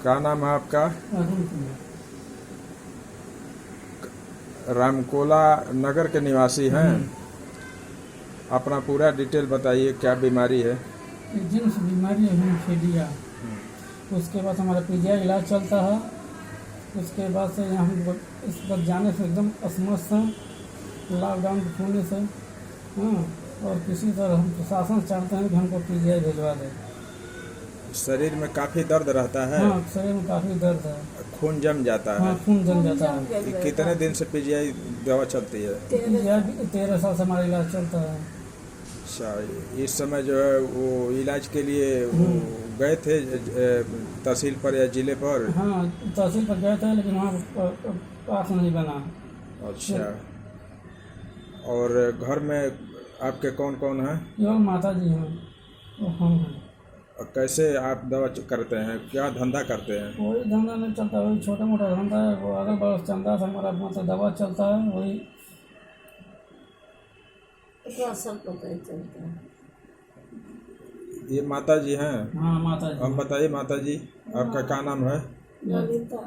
क्या नाम है आपका? अरुण कुमार। रामकोला नगर के निवासी हैं। अपना पूरा डिटेल बताइए, क्या बीमारी है? जीन्स बीमारी है हीमोफीलिया। उसके बाद हमारा पीजीआई इलाज चलता है। उसके बाद से यहाँ हम इस पर जाने से एकदम असमस्त हैं, लॉकडाउन होने से। हाँ, और किसी तरह हम प्रशासन से चाहते हैं कि हमको पीजीआई भिजवा दें। शरीर में काफ़ी दर्द रहता है। हाँ, शरीर में काफ़ी दर्द है। खून जम जाता हाँ, है। खून जम जाता है। ये कितने दिन से पीजीआई दवा चलती है? पीजीआई 13 साल से हमारा इलाज चलता है। अच्छा, इस समय जो है वो इलाज के लिए वो गए थे तहसील पर या जिले पर? हाँ, तहसील पर गए थे लेकिन वहाँ पास नहीं बना। अच्छा, और घर में आपके कौन कौन हैं? केवल माता जी हैं और हम हैं। और कैसे आप दवा करते हैं, क्या धंधा करते हैं? कोई धंधा नहीं चलता, वही छोटा मोटा धंधा है। वो अगल बगल चंदा से हमारा मतलब दवा चलता है, वही सब पता चलता है। ये माता जी हैं? हाँ, माता जी हम हैं। बताइए माता जी, आपका क्या नाम है? ललिता।